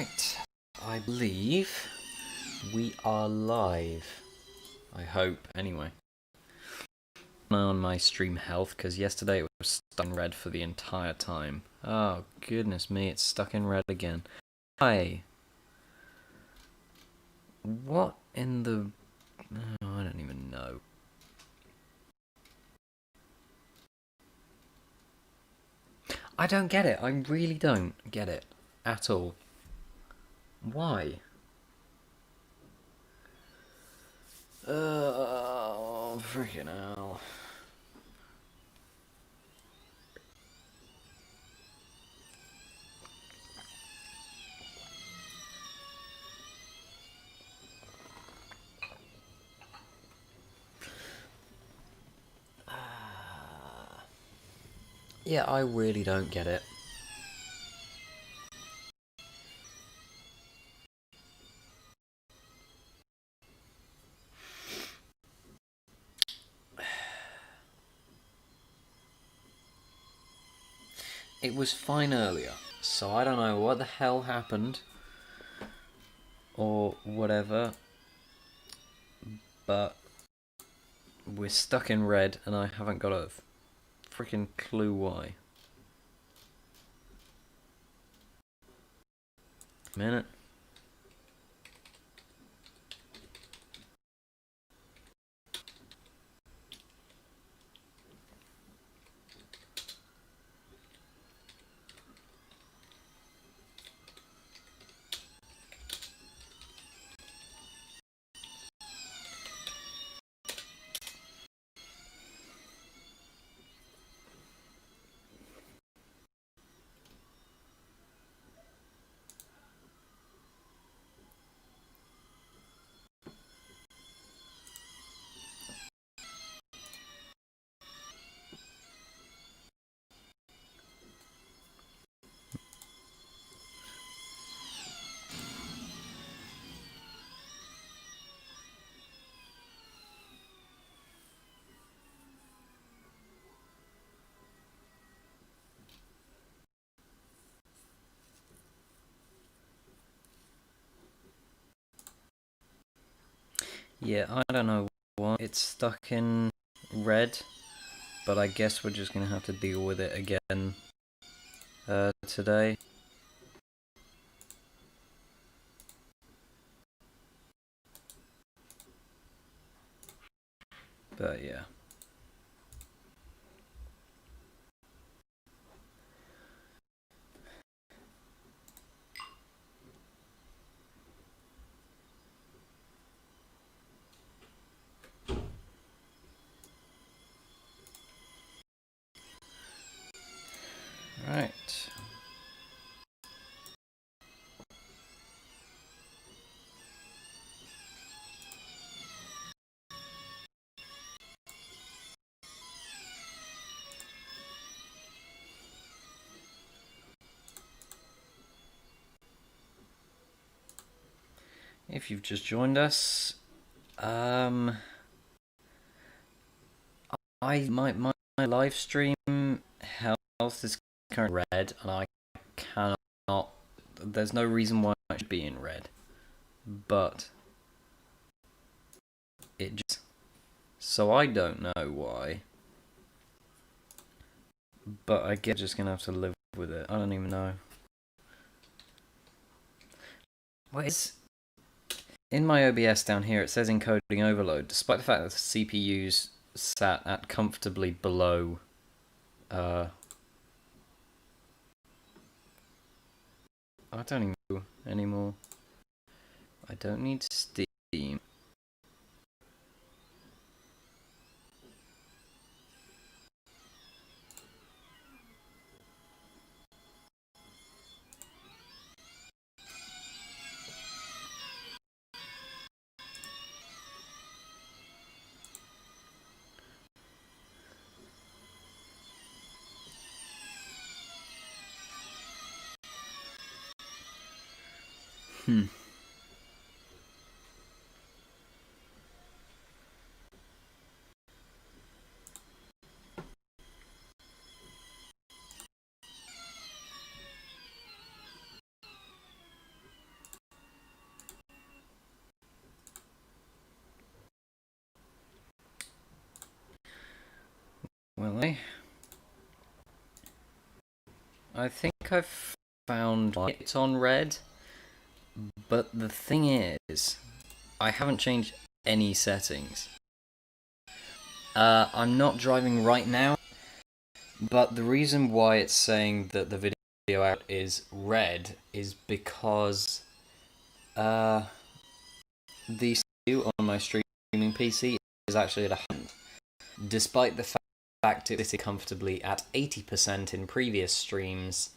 Right, I believe we are live. I hope, anyway. On my stream health, because yesterday it was stuck in red for the entire time. Oh, goodness me, it's stuck in red again. Why? What in the... Oh, I don't even know. I don't get it. I really don't get it. At all. Why? Oh, freaking hell. Yeah, I really don't get it. It was fine earlier, so I don't know what the hell happened, or whatever, but we're stuck in red, and I haven't got a freaking clue why. Minute. Yeah, I don't know why it's stuck in red, but I guess we're just gonna have to deal with it again today. But yeah. Right. If you've just joined us, my live stream health is currently red, and I cannot. There's no reason why it should be in red, but it just. So I don't know why, but I guess I'm just gonna have to live with it. I don't even know. What is in my OBS down here? It says encoding overload, despite the fact that the CPU's sat at comfortably below. I don't even know anymore. I don't need Steam. Hmm. Well, I think I've found it's on red, but the thing is, I haven't changed any settings. I'm not driving right now, but the reason why it's saying that the video out is red is because the CPU on my streaming PC is actually at 100, despite the fact it was comfortably at 80% in previous streams,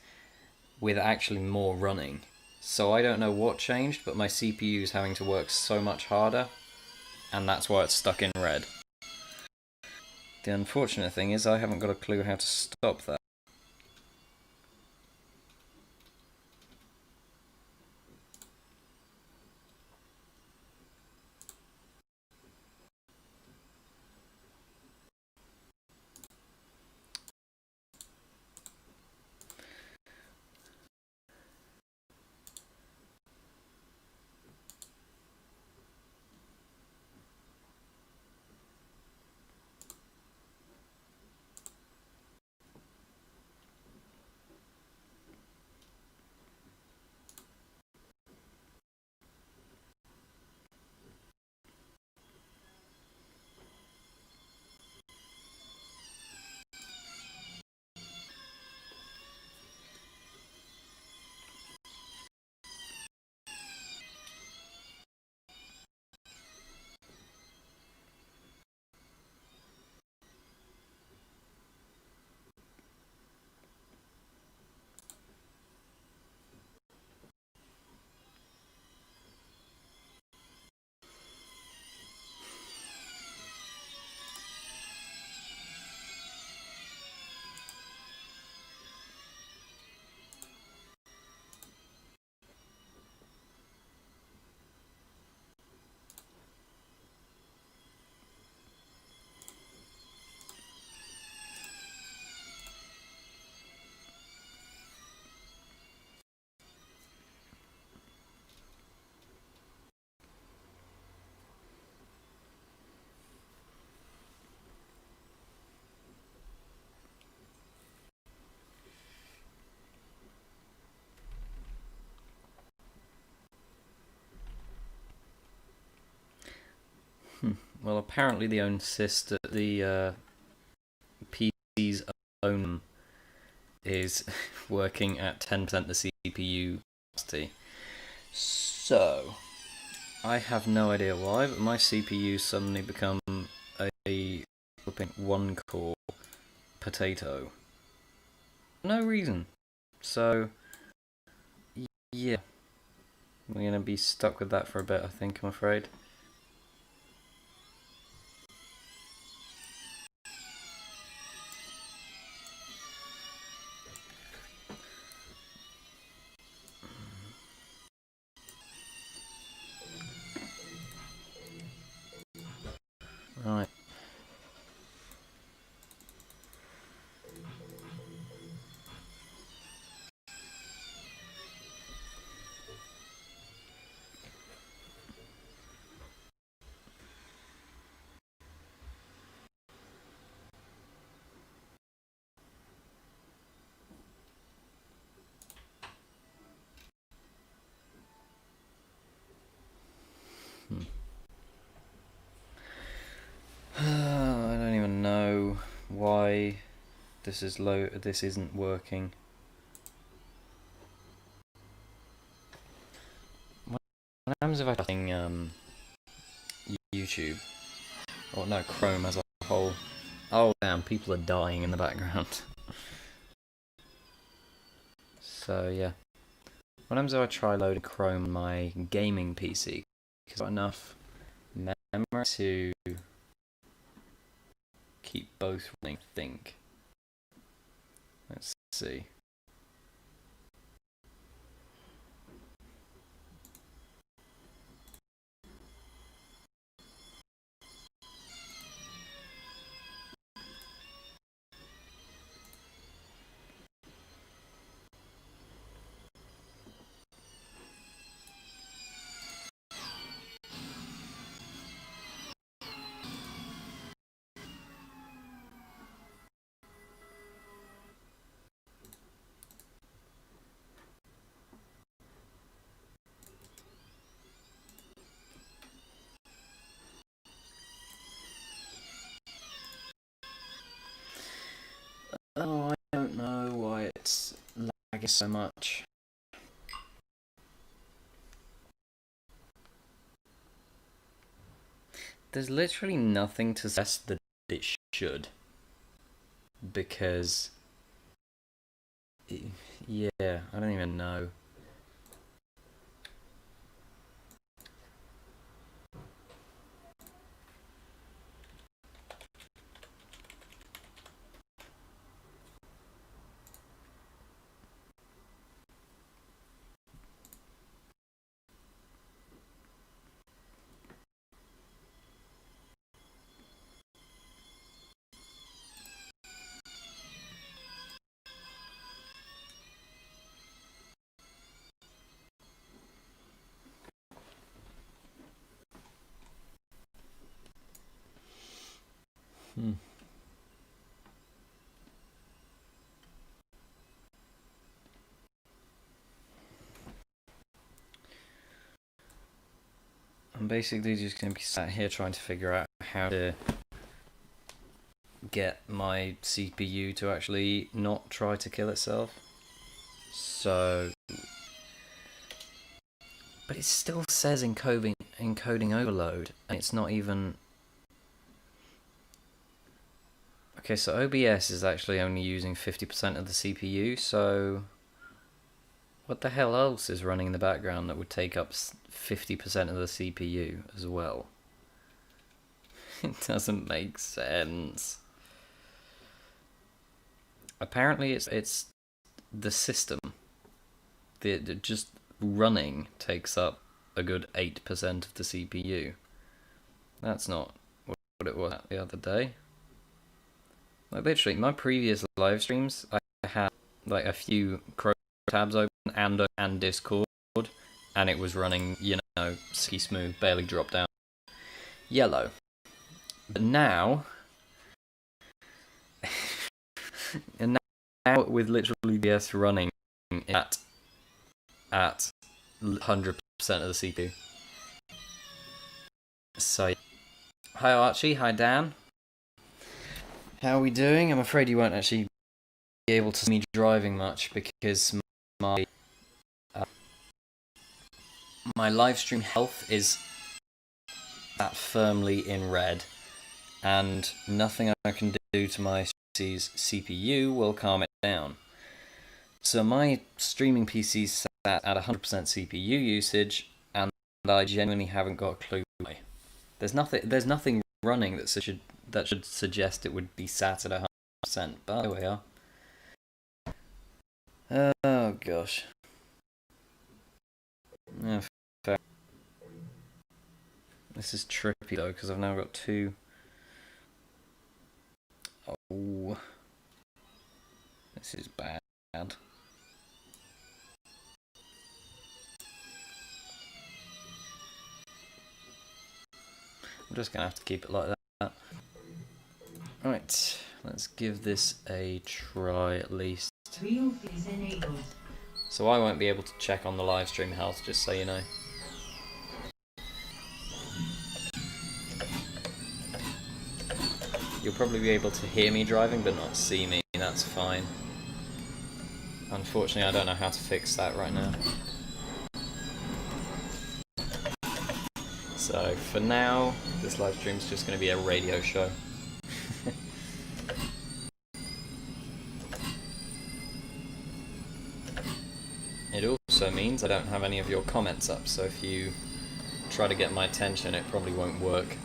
with actually more running. So I don't know what changed, but my CPU is having to work so much harder, and that's why it's stuck in red. The unfortunate thing is I haven't got a clue how to stop that. Well, apparently the PC's own is working at 10% the CPU capacity. So, I have no idea why, but my CPU suddenly become a flipping one-core potato. No reason. So, yeah. We're gonna be stuck with that for a bit, I think, I'm afraid. Right. I don't even know why this is low. This isn't working. What happens if I'm using YouTube? Or no, Chrome as a whole. Oh damn, people are dying in the background. So yeah. What happens if I try loading Chrome on my gaming PC? Because I've got enough memory to keep both running, I think. Let's see. lagging so much. There's literally nothing to suggest that it should. Because... yeah, I don't even know. I'm basically just going to be sat here trying to figure out how to get my CPU to actually not try to kill itself. So... but it still says encoding overload, and it's not even... okay, so OBS is actually only using 50% of the CPU, so... what the hell else is running in the background that would take up 50% of the CPU as well? It doesn't make sense. Apparently it's the system. The just running takes up a good 8% of the CPU. That's not what it was the other day. Like literally, my previous live streams, I had like a few Chrome tabs open and Discord, and it was running, you know, silky smooth, barely dropped down yellow. But now, and now with literally OBS running at 100% of the CPU. So, hi Archie, hi Dan. How are we doing? I'm afraid you won't actually be able to see me driving much because my live stream health is that firmly in red, and nothing I can do to my CPU will calm it down. So my streaming PC's sat at 100% CPU usage, and I genuinely haven't got a clue why. There's nothing running that should suggest it would be sat at 100%, but there we are. Oh gosh. Yeah, fair. This is trippy though, because I've now got two. Oh, this is bad. I'm just gonna have to keep it like that. Right, let's give this a try at least. So I won't be able to check on the live stream health, just so you know. You'll probably be able to hear me driving, but not see me. That's fine. Unfortunately, I don't know how to fix that right now. So, for now, this live stream's just going to be a radio show. It also means I don't have any of your comments up, so if you try to get my attention, it probably won't work.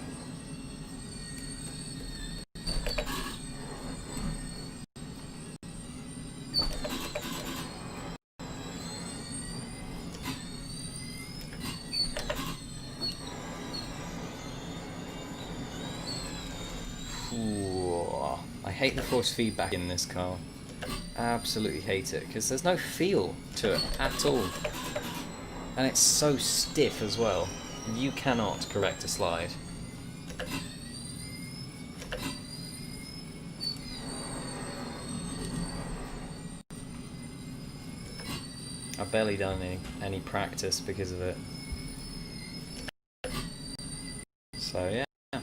I hate the force feedback in this car. Absolutely hate it, because there's no feel to it at all. And it's so stiff as well. You cannot correct a slide. I've barely done any practice because of it. So yeah.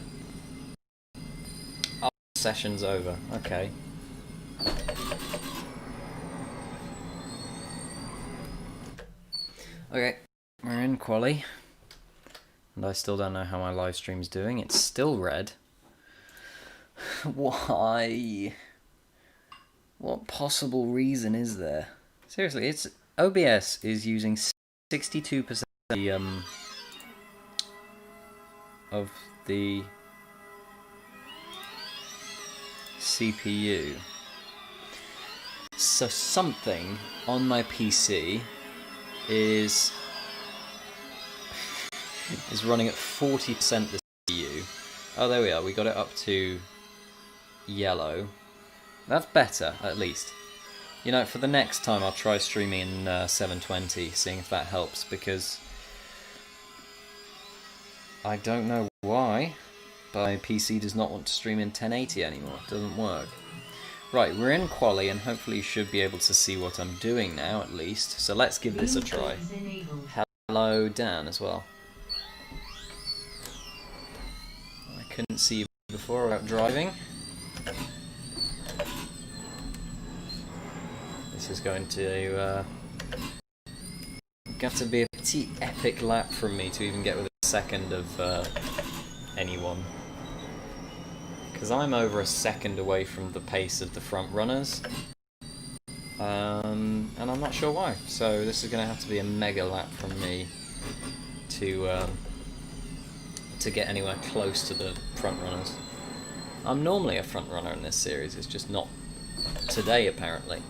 Oh, session's over. Okay. Okay, we're in quali. And I still don't know how my live stream's doing. It's still red. Why? What possible reason is there? Seriously, it's OBS is using 62% of the CPU. So something on my PC is running at 40% the CPU. Oh, there we are. We got it up to yellow. That's better, at least. You know, for the next time I'll try streaming in 720, seeing if that helps, because I don't know why, but my PC does not want to stream in 1080 anymore. It doesn't work. Right, we're in quali, and hopefully you should be able to see what I'm doing now, at least. So let's give this a try. Hello, Dan, as well. I couldn't see you before about driving. This is going to have to be a pretty epic lap from me to even get within a second of anyone. Because I'm over a second away from the pace of the front runners. And I'm not sure why. So this is going to have to be a mega lap from me to get anywhere close to the front runners. I'm normally a front runner in this series, it's just not today apparently.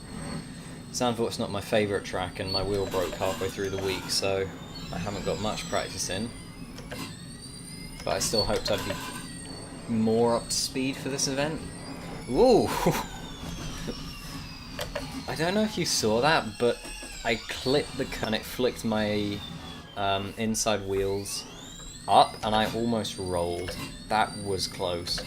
Zandvoort's not my favourite track, and my wheel broke halfway through the week, so I haven't got much practice in. But I still hoped I'd be more up to speed for this event. Ooh! I don't know if you saw that, but I clipped the gun, it flicked my inside wheels up, and I almost rolled. That was close.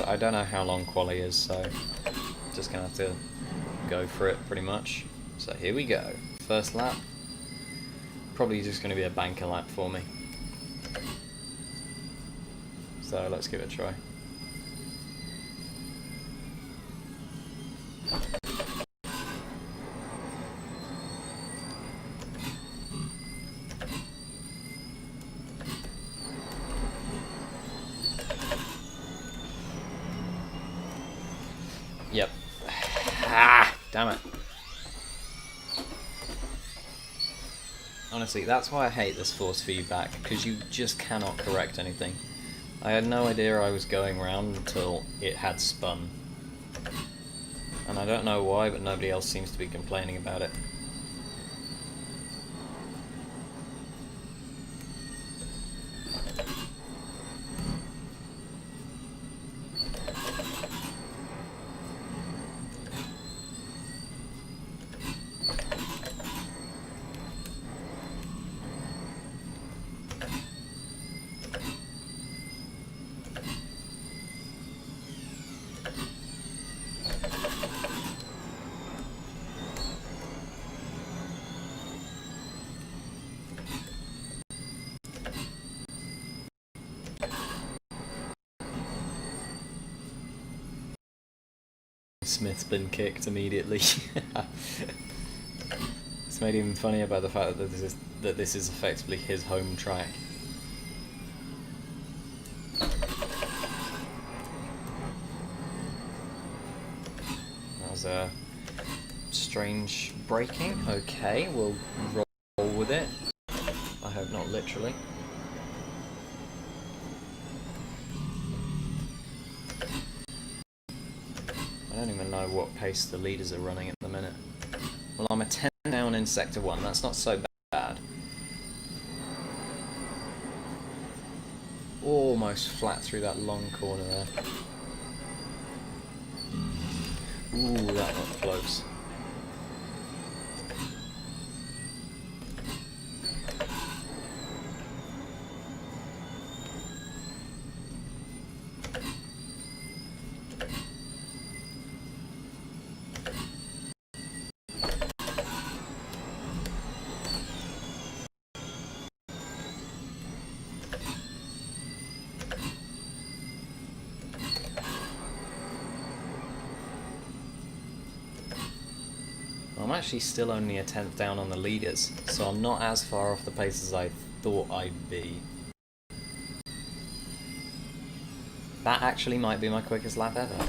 I don't know how long quali is, so just gonna have to go for it pretty much. So here we go. First lap. Probably just gonna be a banker lap for me. So let's give it a try. Yep. Ah, damn it. Honestly, that's why I hate this force feedback, because you just cannot correct anything. I had no idea I was going round until it had spun. And I don't know why, but nobody else seems to be complaining about it. Smith's been kicked immediately. It's made even funnier about the fact that this is effectively his home track. That was a strange braking. Okay, we'll roll with it. I hope not literally. I don't even know what pace the leaders are running at the minute. Well, I'm a 10 down in Sector 1, that's not so bad. Almost flat through that long corner there. Ooh, that got close. I'm actually still only a tenth down on the leaders, so I'm not as far off the pace as I thought I'd be. That actually might be my quickest lap ever.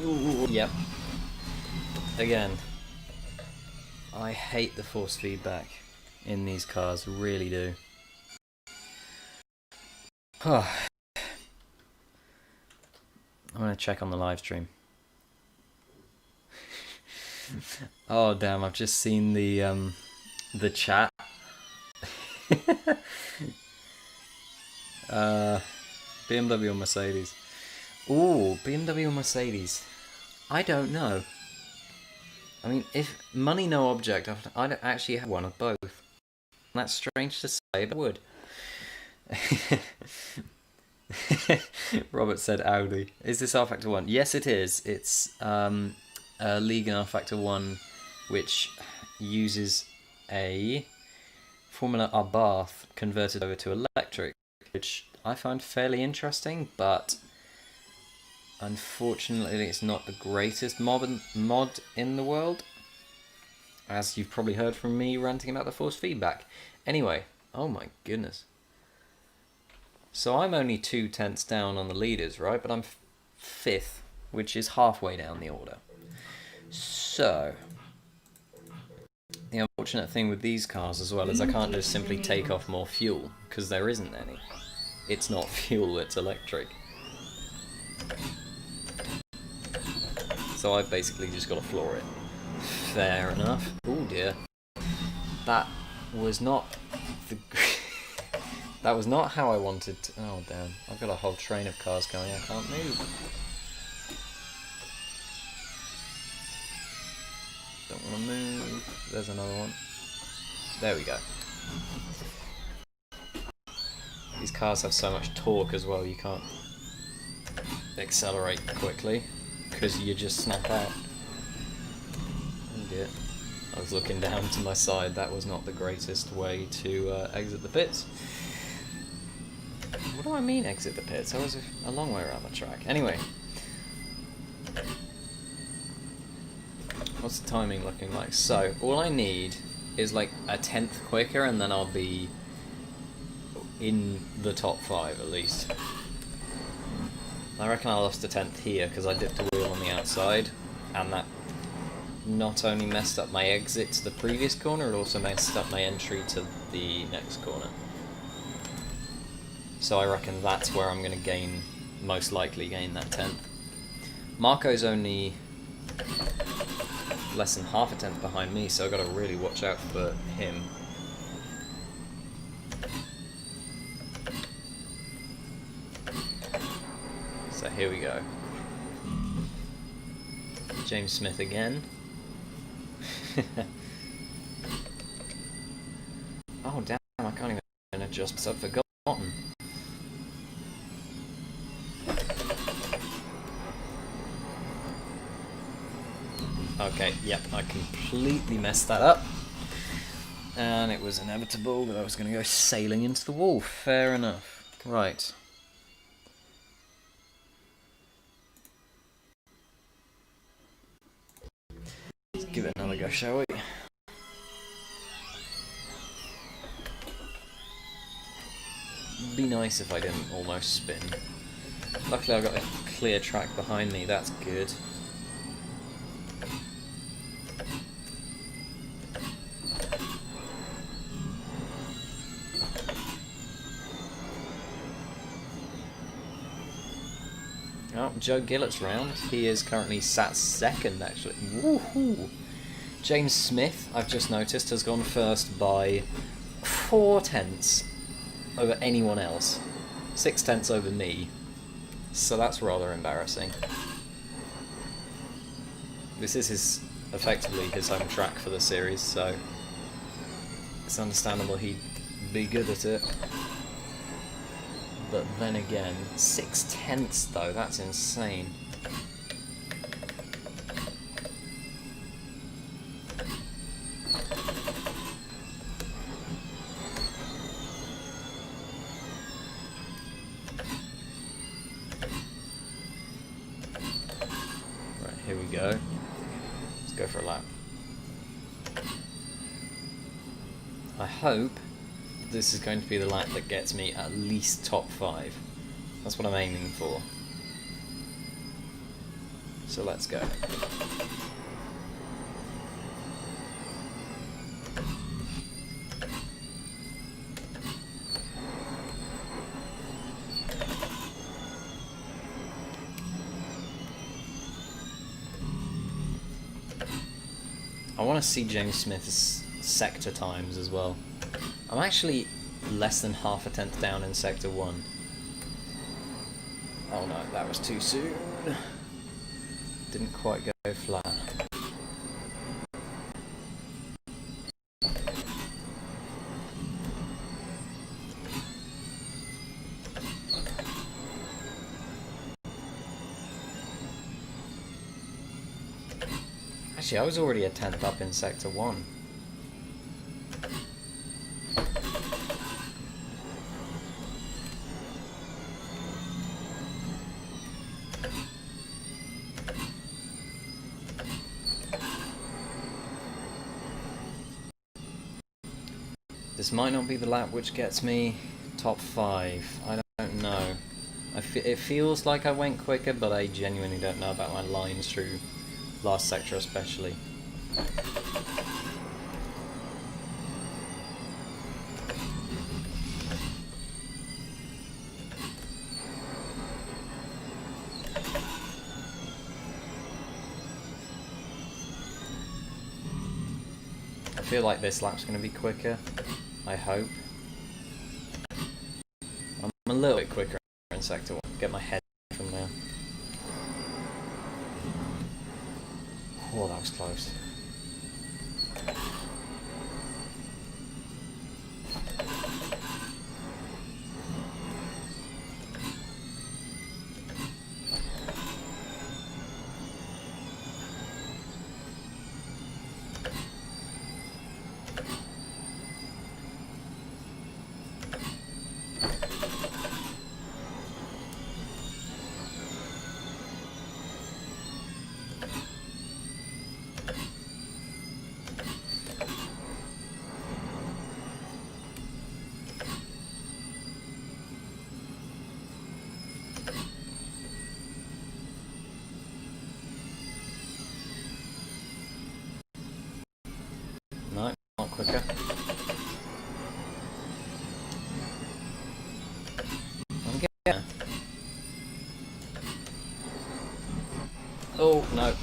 Ooh, yep. Again, I hate the force feedback in these cars, really do. I'm gonna check on the live stream. Oh damn! I've just seen the chat. BMW or Mercedes? Ooh, BMW or Mercedes? I don't know. I mean, if money no object, I don't actually have one of both. That's strange to say, but I would. Robert said Audi. Is this rFactor 1? Yes, it is. It's a League in rFactor 1, which uses a Formula Abarth converted over to electric, which I find fairly interesting, but unfortunately it's not the greatest mod in the world, as you've probably heard from me ranting about the force feedback. Anyway, oh my goodness. So I'm only 2 tenths down on the leaders, right? But I'm 5th, which is halfway down the order. So the unfortunate thing with these cars as well is I can't just simply take off more fuel, because there isn't any. It's not fuel, it's electric. So I've basically just got to floor it. Fair enough. Oh dear. That was not the... That was not how I wanted to... Oh damn. I've got a whole train of cars going. I can't move. Don't want to move. There's another one. There we go. These cars have so much torque as well, you can't accelerate quickly, because you just snap out. Oh dear. I was looking down to my side, that was not the greatest way to exit the pits. What do I mean exit the pits? I was a long way around the track. Anyway. What's the timing looking like? So, all I need is like a tenth quicker and then I'll be in the top 5 at least. I reckon I lost a tenth here because I dipped a wheel on the outside, and that not only messed up my exit to the previous corner, it also messed up my entry to the next corner. So I reckon that's where I'm going to most likely gain that tenth. Marco's only less than half a tenth behind me, so I've got to really watch out for him. So here we go. James Smith again. Oh damn, I can't even adjust myself, forgotten. Okay, yep, I completely messed that up. And it was inevitable that I was going to go sailing into the wall. Fair enough. Right. Let's give it another go, shall we? Be nice if I didn't almost spin. Luckily I got a clear track behind me, that's good. Oh, Joe Gillett's round. He is currently sat second, actually. Woohoo! James Smith, I've just noticed, has gone first by 4 tenths over anyone else. 6 tenths over me. So that's rather embarrassing. This is effectively his home track for the series, so it's understandable he'd be good at it. But then again, 6 tenths though, that's insane. Here we go. Let's go for a lap. I hope this is going to be the lap that gets me at least top 5. That's what I'm aiming for. So let's go. I want to see James Smith's sector times as well. I'm actually less than half a tenth down in sector 1. Oh no, that was too soon. Didn't quite go flat. Actually, I was already a tenth up in sector 1. This might not be the lap which gets me top 5. I don't know. It feels like I went quicker, but I genuinely don't know about my lines through last sector especially. I feel like this lap's going to be quicker. I hope. I'm a little bit quicker in sector 1. Get my head from there. Oh, that was close. No, not quicker. I'm getting. Oh no.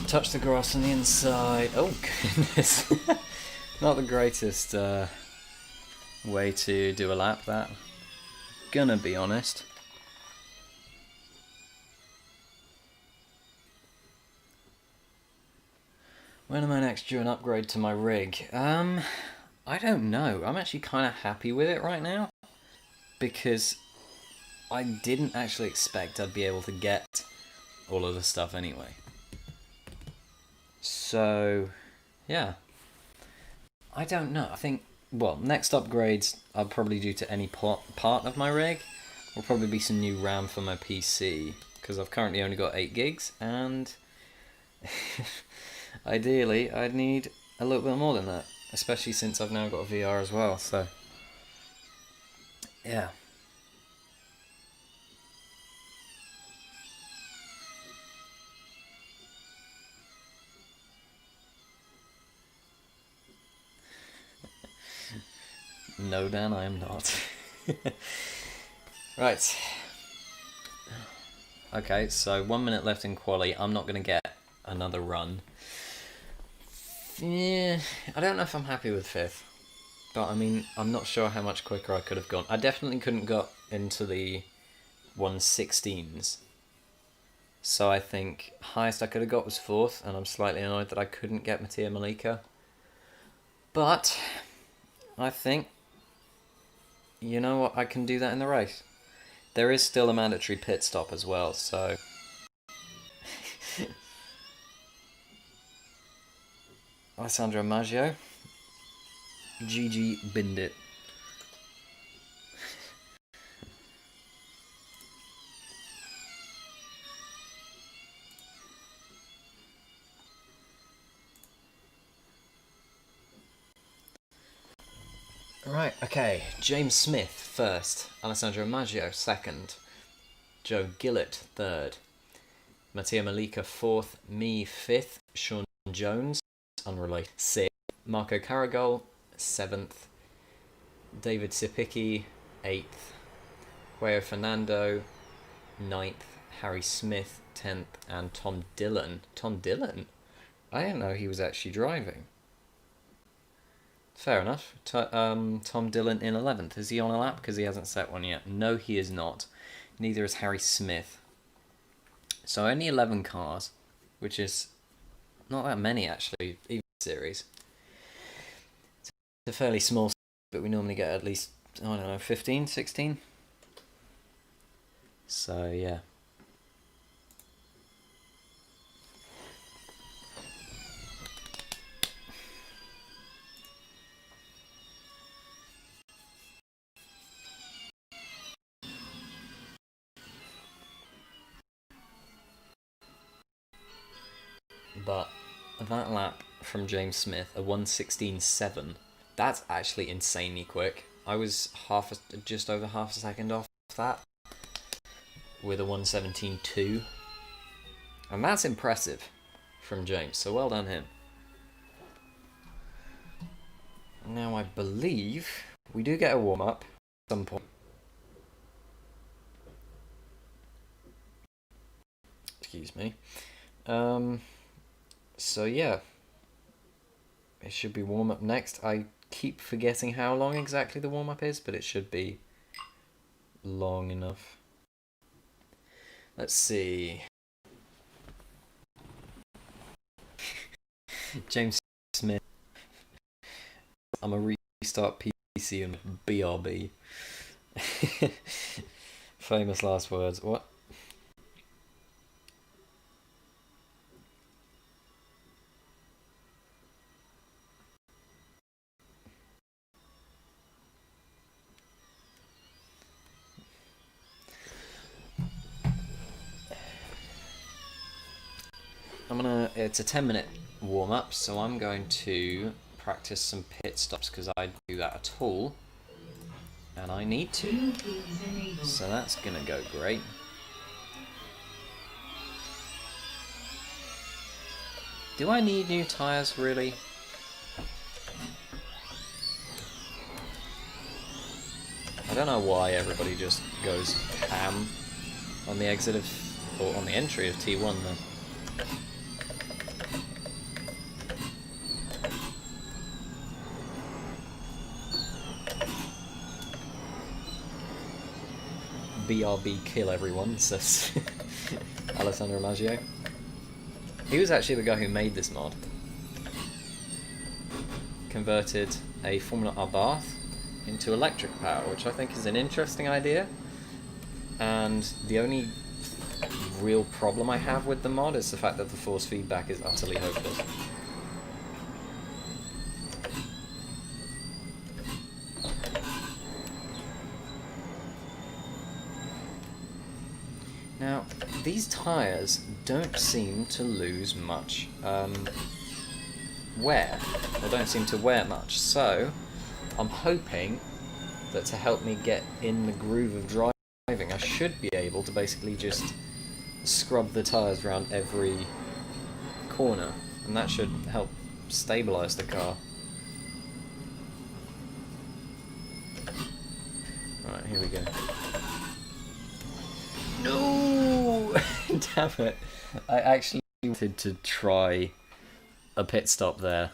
Touch the grass on the inside. Oh goodness. Not the greatest way to do a lap, that. Gonna be honest. When am I next due an upgrade to my rig? I don't know. I'm actually kind of happy with it right now, because I didn't actually expect I'd be able to get all of the stuff anyway. So, yeah. I don't know. I think, well, next upgrades I'll probably do to any part of my rig will probably be some new RAM for my PC, because I've currently only got 8 gigs, and ideally I'd need a little bit more than that, especially since I've now got a VR as well, so yeah. No, Dan, I am not. Right. Okay, so 1 minute left in quali. I'm not going to get another run. Yeah, I don't know if I'm happy with 5th. But, I mean, I'm not sure how much quicker I could have gone. I definitely couldn't got into the 116s. So I think highest I could have got was 4th, and I'm slightly annoyed that I couldn't get Mattia Malika. But I think, you know what, I can do that in the race. There is still a mandatory pit stop as well, so Alessandro Maggio, GG binned it. Right, okay. James Smith first, Alessandro Maggio second, Joe Gillett third, Mattia Malika fourth, me fifth, Sean Jones, unrelated, sixth, Marco Caragol seventh, David Sipicki eighth, Cuello Fernando ninth, Harry Smith 10th, and Tom Dillon. Tom Dillon? I didn't know he was actually driving. Fair enough. Tom Dillon in 11th. Is he on a lap? Because he hasn't set one yet. No, he is not. Neither is Harry Smith. So only 11 cars, which is not that many actually, even series. It's a fairly small, but we normally get at least, I don't know, 15, 16? So yeah. But that lap from James Smith, a 1:16.7, that's actually insanely quick. I was just over half a second off that with a 1:17.2, and that's impressive from James. So well done him. Now I believe we do get a warm up at some point. Excuse me. So yeah, it should be warm up next. I keep forgetting how long exactly the warm up is, but it should be long enough. Let's see. James Smith. I'm a restart PC and BRB. Famous last words. What? It's a 10-minute warm up, so I'm going to practice some pit stops because I don't do that at all, and I need to. So that's gonna go great. Do I need new tyres, really? I don't know why everybody just goes ham on the exit of, or on the entry of T1 though. BRB kill everyone, says Alessandro Maggio. He was actually the guy who made this mod. Converted a Formula Abarth into electric power, which I think is an interesting idea. And the only real problem I have with the mod is the fact that the force feedback is utterly hopeless. Now, these tyres don't seem to lose much wear, or don't seem to wear much, so I'm hoping that to help me get in the groove of driving, I should be able to basically just scrub the tyres around every corner, and that should help stabilise the car. Right, here we go. No! Damn it. I actually wanted to try a pit stop there.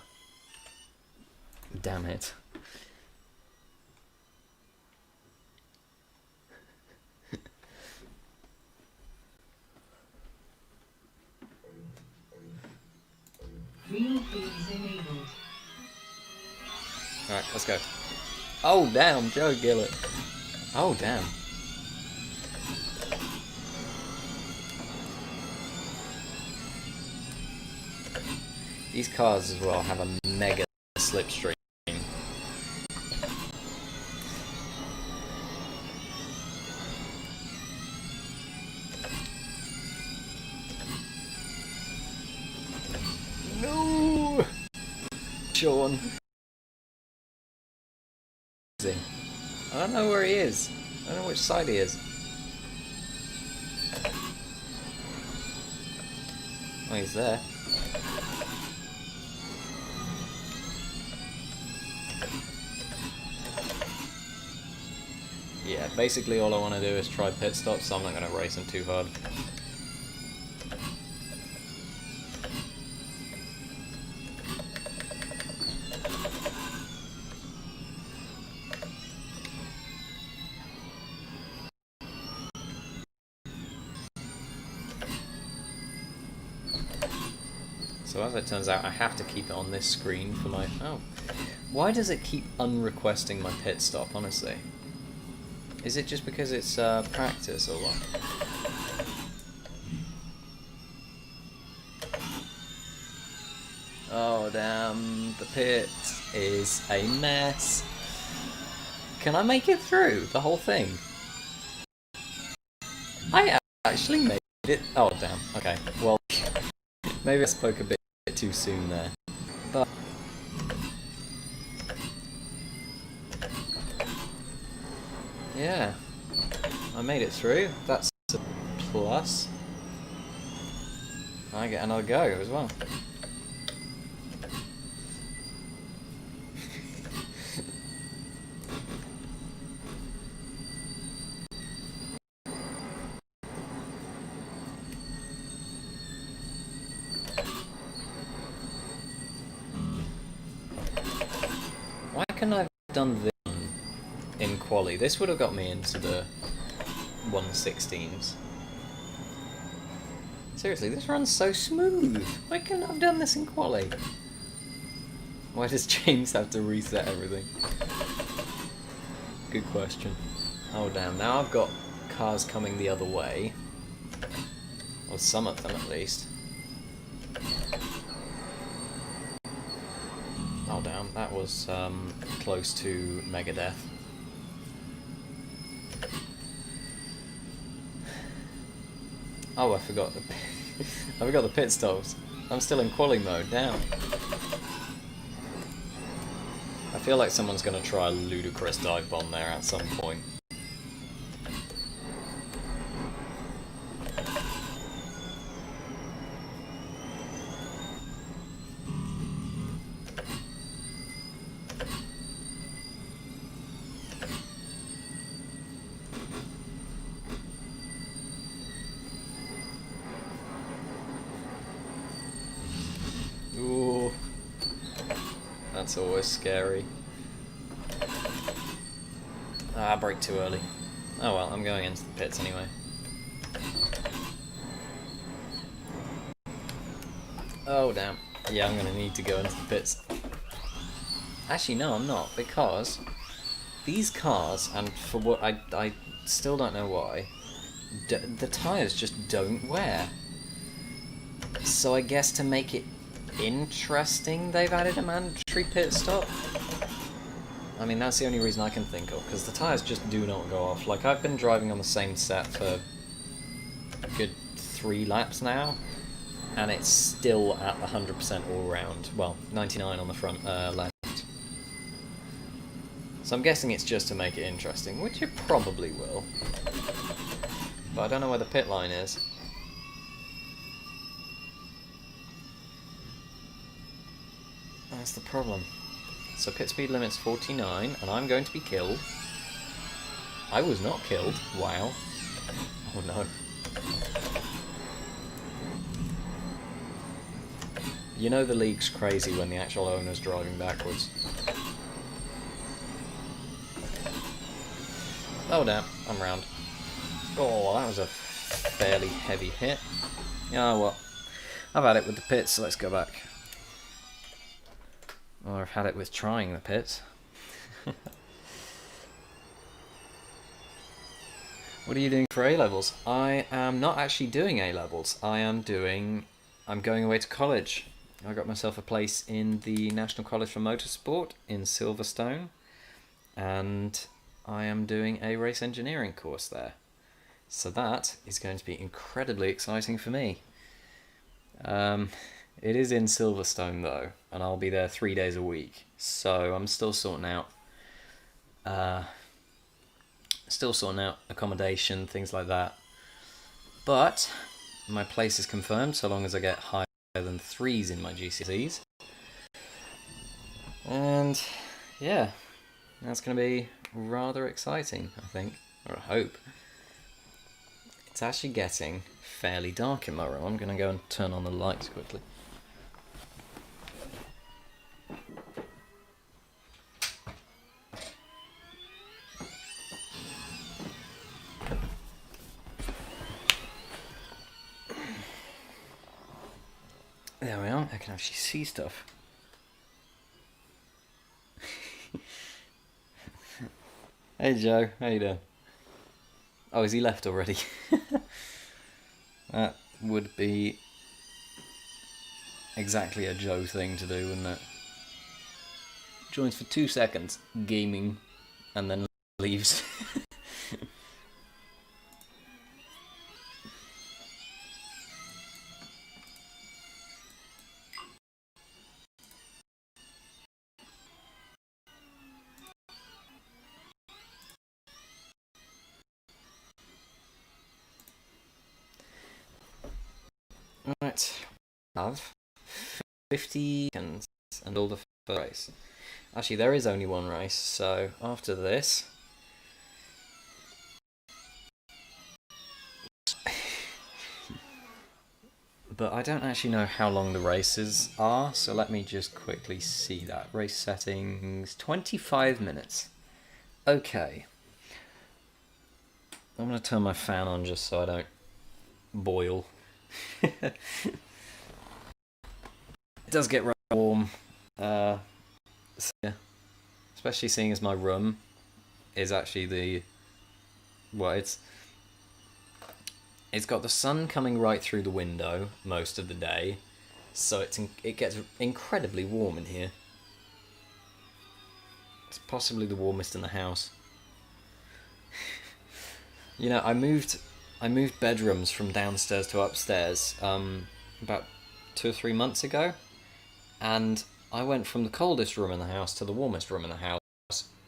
Damn it. Alright, let's go. Oh, damn, Joe Gillett. Oh, damn. These cars as well have a mega slipstream. No! Sean. don't know where he is. I don't know which side he is. Oh, he's there. Yeah, basically all I want to do is try pit stops, so I'm not going to race him too hard. So as it turns out, I have to keep it on this screen for my... Oh. Why does it keep unrequesting my pit stop, honestly? Is it just because it's practice or what? Oh damn, the pit is a mess. Can I make it through the whole thing? I actually made it. Oh damn, okay. Well, maybe I spoke a bit too soon there. But yeah, I made it through. That's a plus. I get another go as well. Why couldn't I have done this in quali? This would have got me into the 116s. Seriously, this runs so smooth. Why couldn't I have done this in quali? Why does James have to reset everything? Good question. Oh damn, now I've got cars coming the other way. Or some of them at least. Oh damn, that was close to Megadeth. Oh, I forgot the pit stops. I'm still in quali mode, damn. I feel like someone's gonna try a ludicrous dive bomb there at some point. Ooh, that's always scary. Ah, brake too early. Oh well, I'm going into the pits anyway. Oh damn. Yeah, I'm gonna need to go into the pits. Actually, no, I'm not, because these cars, and for what I still don't know why, the tyres just don't wear. So I guess to make it interesting, they've added a mandatory pit stop. I mean, that's the only reason I can think of, because the tyres just do not go off. Like, I've been driving on the same set for a good 3 laps now, and it's still at the 100% all round. Well, 99 on the front left. So I'm guessing it's just to make it interesting, which it probably will. But I don't know where the pit line is. That's the problem. So pit speed limit's 49, and I'm going to be killed. I was not killed. Wow. Oh no. You know the league's crazy when the actual owner's driving backwards. Oh damn, I'm round. Oh, that was a fairly heavy hit. Oh well. I've had it with the pits, so let's go back. Or I've had it with trying the pits. What are you doing for A-levels? I am not actually doing A-levels. I'm going away to college. I got myself a place in the National College for Motorsport in Silverstone, and I am doing a race engineering course there. So that is going to be incredibly exciting for me. It is in Silverstone though, and I'll be there 3 days a week. So I'm still sorting out Still sorting out accommodation, things like that. But my place is confirmed so long as I get higher than 3s in my GCSEs. And yeah, that's going to be rather exciting, I think, or I hope. It's actually getting fairly dark in my room. I'm going to go and turn on the lights quickly. There we are, I can actually see stuff. Hey Joe, how you doing? Oh, is he left already? That would be exactly a Joe thing to do, wouldn't it? Joins for 2 seconds, gaming, and then leaves. Right, have 50 seconds and all the first race. Actually, there is only one race, so after this... But I don't actually know how long the races are, so let me just quickly see that. Race settings, 25 minutes. Okay. I'm going to turn my fan on just so I don't boil. It does get rather warm, so yeah. Especially seeing as my room is actually the... Well, it's got the sun coming right through the window most of the day, so it gets incredibly warm in here. It's possibly the warmest in the house. You know, I moved bedrooms from downstairs to upstairs about 2 or 3 months ago, and I went from the coldest room in the house to the warmest room in the house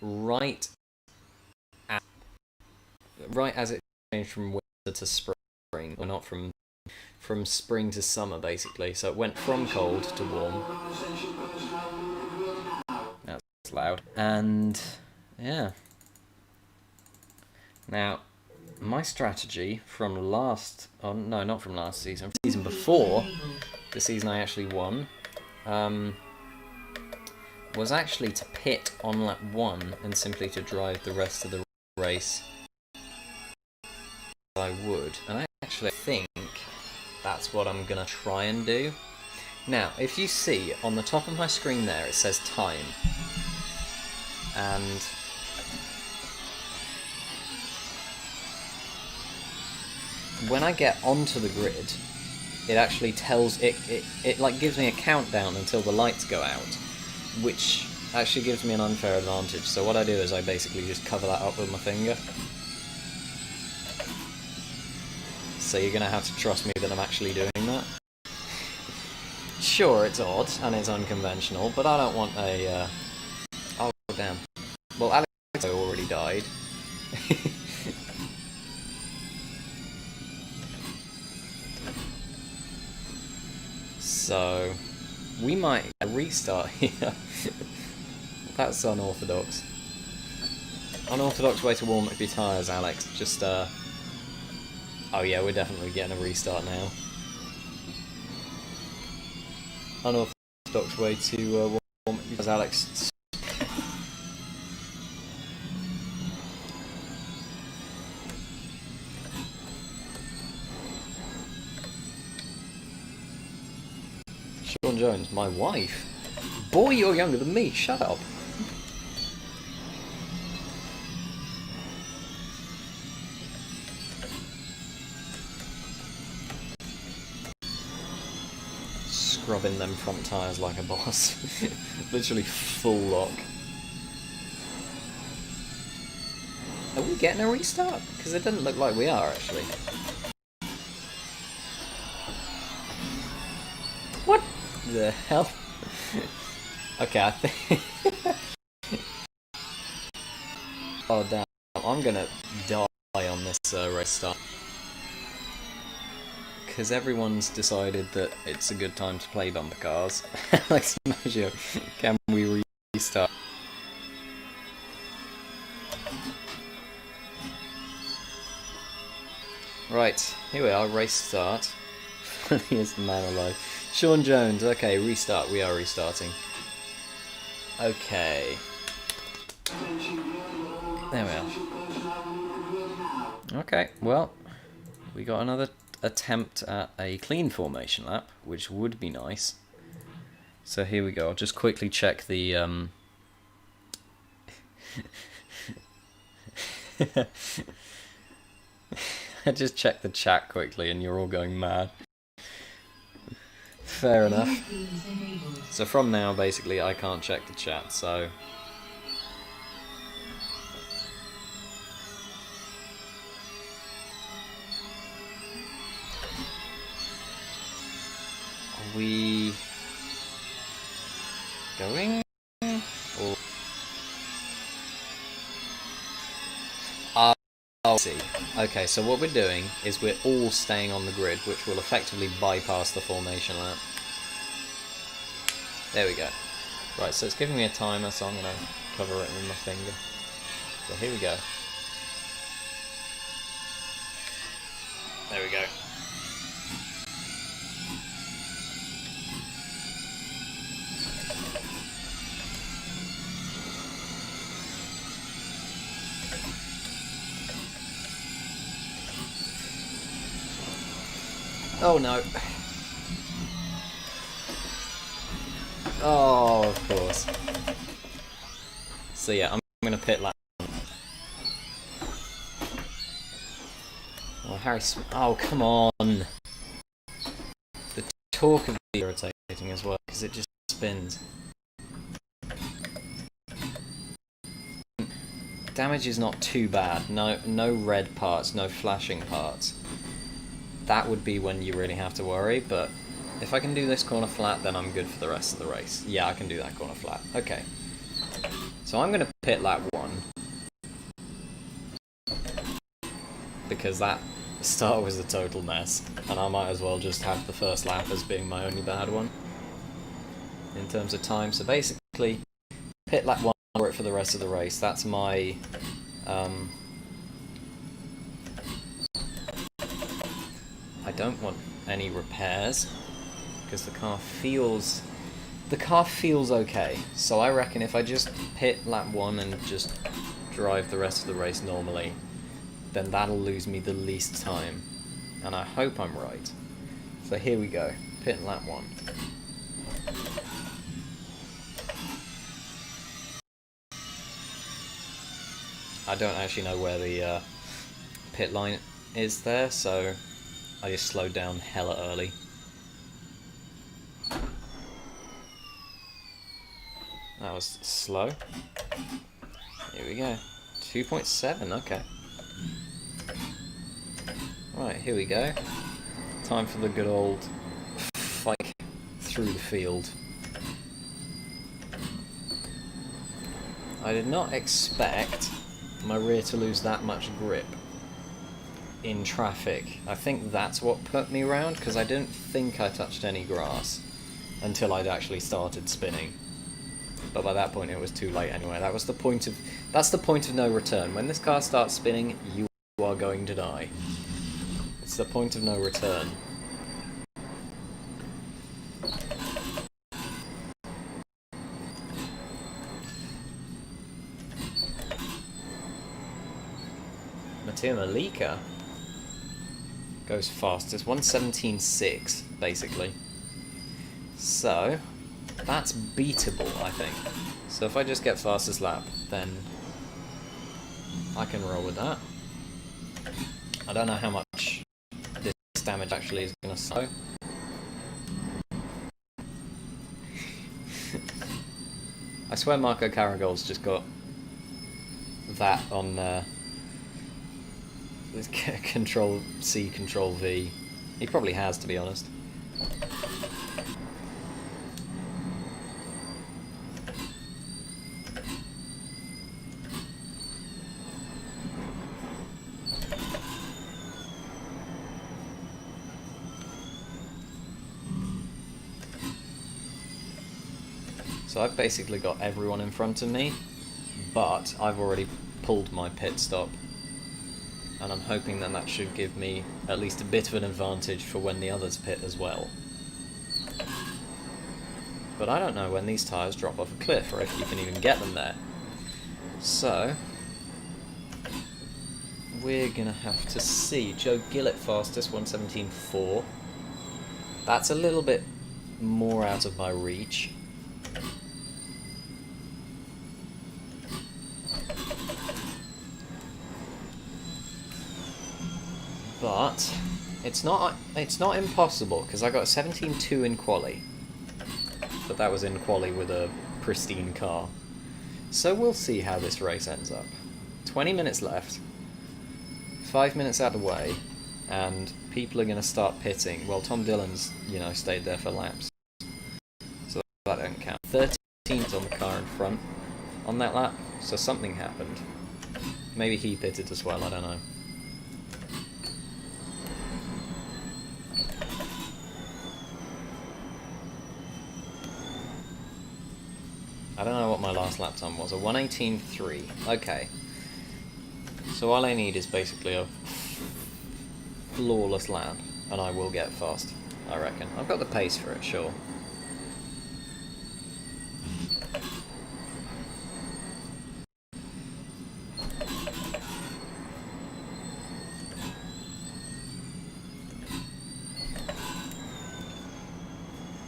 right as it changed from winter to spring, or not from spring to summer basically. So it went from cold to warm. That's loud. And yeah. Now, my strategy from last... Oh, no, not from last season. From the season before, the season I actually won, was actually to pit on lap 1 and simply to drive the rest of the race I would. And I actually think that's what I'm going to try and do. Now, if you see on the top of my screen there, it says time. And... when I get onto the grid, it actually tells it like gives me a countdown until the lights go out, which actually gives me an unfair advantage. So what I do is I basically just cover that up with my finger. So you're gonna have to trust me that I'm actually doing that. Sure, it's odd and it's unconventional, but I don't want a oh damn. Well, Alex already died. So, we might restart here. That's unorthodox. Unorthodox way to warm up your tyres, Alex. Just, oh yeah, we're definitely getting a restart now. Unorthodox way to warm up your tyres, Alex. Sean Jones, my wife? Boy, you're younger than me, shut up. Scrubbing them front tyres like a boss. Literally full lock. Are we getting a restart? Because it doesn't look like we are, actually. What the hell? Okay, I think... Oh, damn. I'm gonna die on this race start. Because everyone's decided that it's a good time to play bumper cars. Let's measure. Can we restart? Right, here we are, race start. Funniest man alive. Sean Jones, okay, restart, we are restarting. Okay. There we are. Okay, well, we got another attempt at a clean formation lap, which would be nice. So here we go, I'll just quickly check the... I just checked the chat quickly and you're all going mad. Fair enough. So from now, basically, I can't check the chat, so... Are we... going? Or... Oh, I see. Okay, so what we're doing is we're all staying on the grid, which will effectively bypass the formation lap. There we go. Right, so it's giving me a timer, so I'm going to cover it with my finger. So here we go. There we go. Oh no. Oh, of course. So yeah, I'm gonna pit lap. Oh, oh, come on. The torque of the irritating as well, because it just spins. Damage is not too bad. No red parts, no flashing parts. That would be when you really have to worry, but if I can do this corner flat, then I'm good for the rest of the race. Yeah, I can do that corner flat. Okay. So I'm going to pit lap 1. Because that start was a total mess, and I might as well just have the first lap as being my only bad one in terms of time. So basically, pit lap 1 for it for the rest of the race. That's my... I don't want any repairs because the car feels okay. So I reckon if I just pit lap 1 and just drive the rest of the race normally, then that'll lose me the least time. And I hope I'm right. So here we go. Pit lap 1. I don't actually know where the pit line is there, so I just slowed down hella early. That was slow. Here we go. 2.7, okay. Right, here we go. Time for the good old fight through the field. I did not expect my rear to lose that much grip in traffic. I think that's what put me around, because I didn't think I touched any grass until I'd actually started spinning. But by that point it was too late anyway. That's the point of no return. When this car starts spinning, you are going to die. It's the point of no return. Mattia Malika goes fastest, 1:17.6 basically. So that's beatable, I think. So if I just get fastest lap, then I can roll with that. I don't know how much this damage actually is going to slow. I swear Marco Caragol's just got that on Control C, Control V. He probably has, to be honest. So I've basically got everyone in front of me, but I've already pulled my pit stop. And I'm hoping that that should give me at least a bit of an advantage for when the others pit as well. But I don't know when these tyres drop off a cliff, or if you can even get them there. So, we're going to have to see. Joe Gillett fastest, 1:17.4. That's a little bit more out of my reach. But it's not impossible, because I got a 17.2 in quali. But that was in quali with a pristine car. So we'll see how this race ends up. 20 minutes left, 5 minutes out of the way, and people are going to start pitting. Well, Tom Dillon's, stayed there for laps, so that don't count. 13th on the car in front on that lap, so something happened. Maybe he pitted as well, I don't know. I don't know what my last lap time was, a 1:18.3. Okay. So all I need is basically a flawless lap, and I will get fast, I reckon. I've got the pace for it, sure.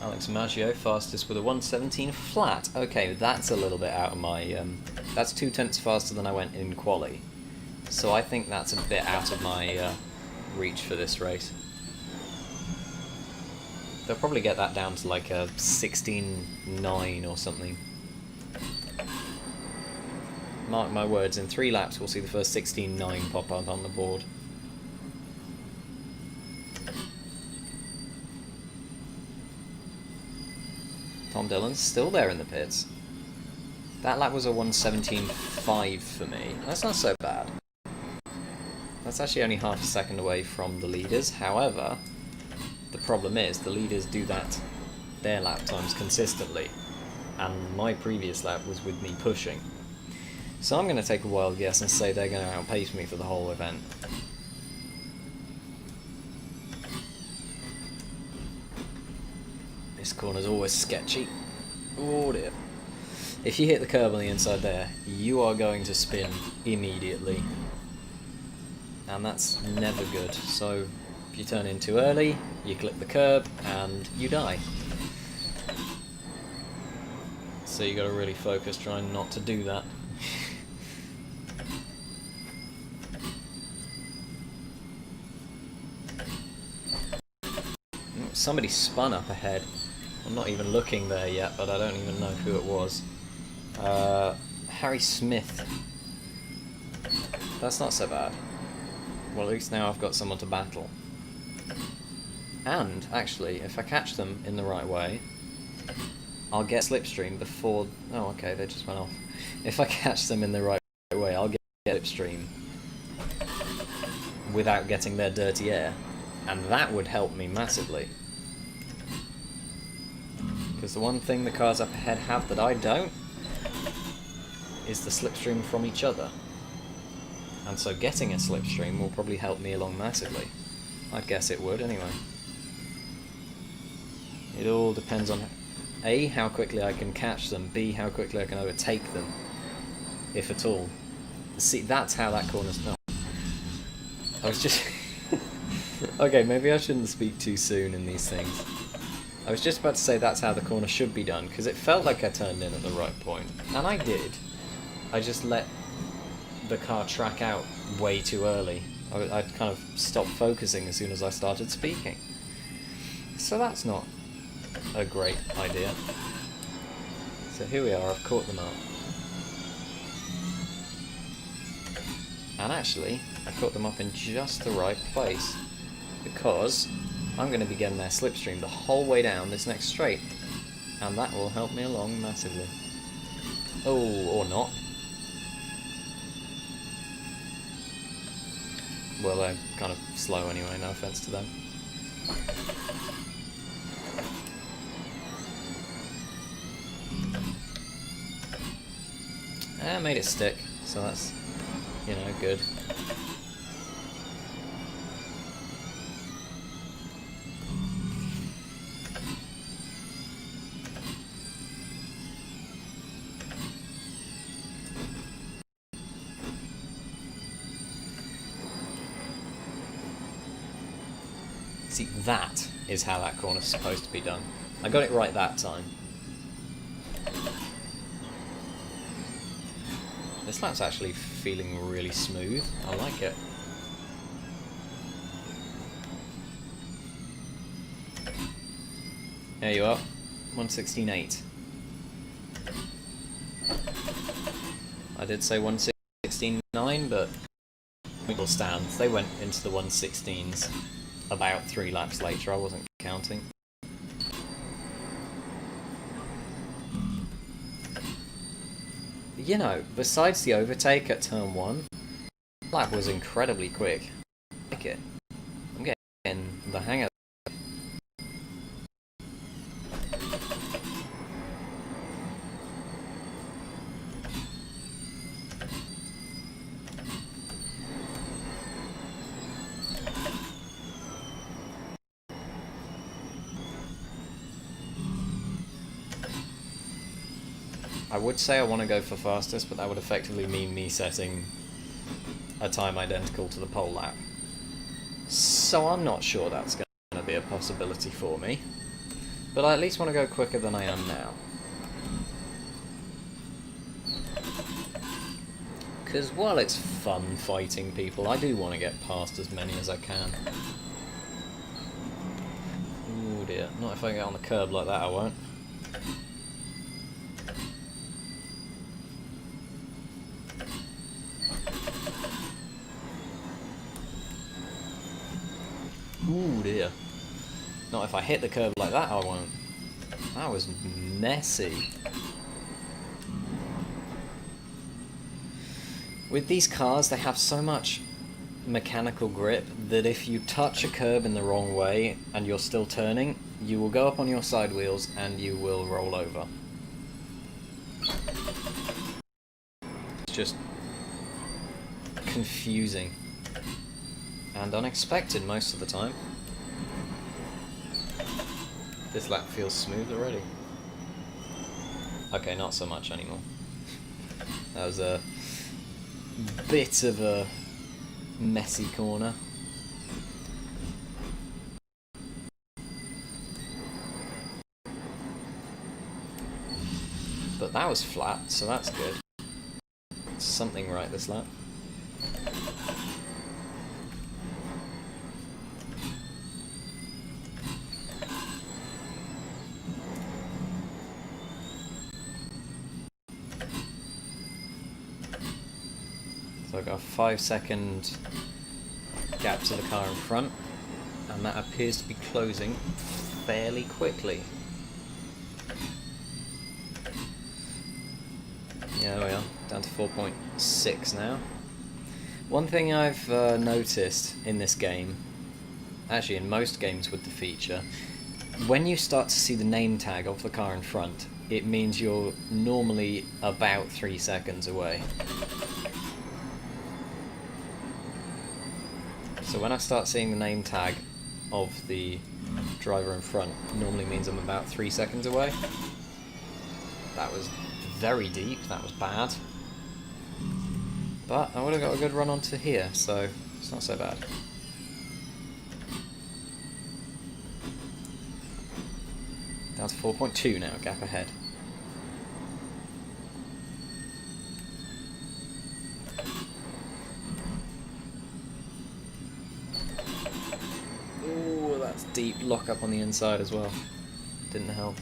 Alex Maggio, fastest with a 1:17 flat. Okay, that's a little bit out of my... that's 2/10 faster than I went in quali. So I think that's a bit out of my reach for this race. They'll probably get that down to like a 16.9 or something. Mark my words, in 3 laps we'll see the first 16.9 pop up on the board. Tom Dillon's still there in the pits. That lap was a 1:17.5 for me. That's not so bad. That's actually only half a second away from the leaders. However, the problem is the leaders do their lap times consistently, and my previous lap was with me pushing. So I'm going to take a wild guess and say they're going to outpace me for the whole event. This corner's always sketchy. Oh dear. If you hit the curb on the inside there, you are going to spin immediately. And that's never good. So if you turn in too early, you clip the curb and you die. So you got to really focus trying not to do that. Somebody spun up ahead. I'm not even looking there yet, but I don't even know who it was. Harry Smith. That's not so bad. Well, at least now I've got someone to battle. And, actually, if I catch them in the right way, I'll get slipstream before... Oh, okay, they just went off. If I catch them in the right way, I'll get slipstream without getting their dirty air. And that would help me massively. Because the one thing the cars up ahead have that I don't is the slipstream from each other. And so getting a slipstream will probably help me along massively. I'd guess it would anyway. It all depends on A, how quickly I can catch them, B, how quickly I can overtake them, if at all. See, that's how that corner's... No. I was just... Okay, maybe I shouldn't speak too soon in these things. I was just about to say that's how the corner should be done, because it felt like I turned in at the right point. And I did. I just let the car track out way too early. I kind of stopped focusing as soon as I started speaking. So that's not a great idea. So here we are, I've caught them up. And actually, I caught them up in just the right place, because I'm going to be getting their slipstream the whole way down this next straight, and that will help me along massively. Oh, or not. Well, they're kind of slow anyway, no offense to them. I made it stick, so that's, you know, good. See, that is how that corner's supposed to be done. I got it right that time. This lap's actually feeling really smooth. I like it. There you are. 116.8. I did say 116.9, but Wheelstands, they went into the 116s about 3 laps later. I wasn't counting. You know, besides the overtake at turn 1, the lap was incredibly quick. I like it. I'm getting the hang of it. I would say I want to go for fastest, but that would effectively mean me setting a time identical to the pole lap. So I'm not sure that's going to be a possibility for me. But I at least want to go quicker than I am now. Because while it's fun fighting people, I do want to get past as many as I can. Oh dear, not if I get on the curb like that, I won't. Ooh dear. Not if I hit the curb like that, I won't. That was messy. With these cars, they have so much mechanical grip that if you touch a curb in the wrong way and you're still turning, you will go up on your side wheels and you will roll over. It's just confusing. And unexpected most of the time. This lap feels smooth already. Okay, not so much anymore. That was a bit of a messy corner. But that was flat, so that's good. Something right this lap. So I've got a 5-second gap to the car in front, and that appears to be closing fairly quickly. Yeah, there we are, down to 4.6 now. One thing I've noticed in this game, actually in most games with the feature, when you start to see the name tag of the car in front, it means you're normally about 3 seconds away. So when I start seeing the name tag of the driver in front, it normally means I'm about 3 seconds away. That was very deep, that was bad. But I would have got a good run onto here, so it's not so bad. Down to 4.2 now, gap ahead. Ooh, that's deep lock up on the inside as well. Didn't help.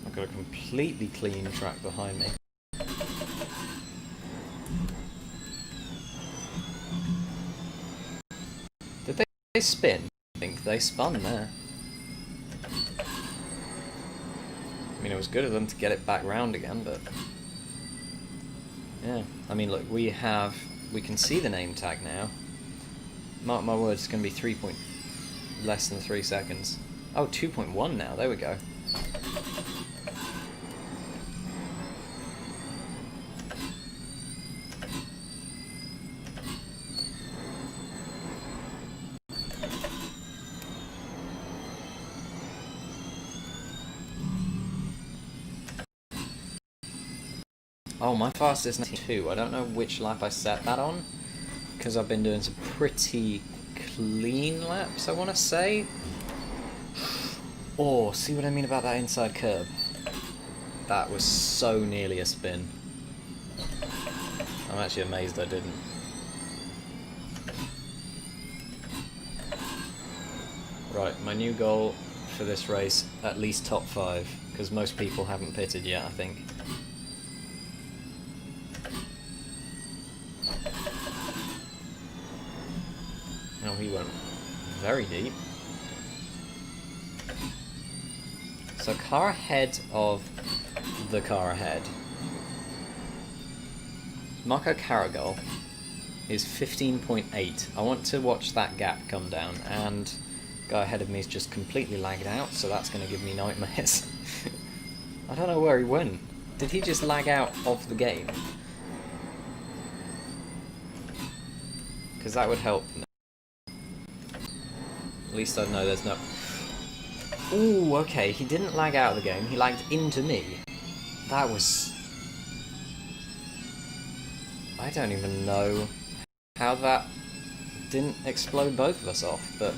I've got a completely clean track behind me. Did they spin? I think they spun there. I mean, it was good of them to get it back round again, but yeah. I mean, look, we can see the name tag now. Mark my words, it's going to be less than 3 seconds. Oh, 2.1 now, there we go. Oh, my fastest is 2. I don't know which lap I set that on, because I've been doing some pretty clean laps, I want to say. Oh, see what I mean about that inside curb? That was so nearly a spin. I'm actually amazed I didn't. Right, my new goal for this race, at least top 5, because most people haven't pitted yet, I think. Oh, he went very deep. So car ahead of the car ahead. Marco Caragol is 15.8. I want to watch that gap come down, and guy ahead of me is just completely lagged out, so that's going to give me nightmares. I don't know where he went. Did he just lag out of the game? Because that would help. At least I know there's no... Ooh, okay, he didn't lag out of the game, he lagged into me. That was... I don't even know how that didn't explode both of us off, but...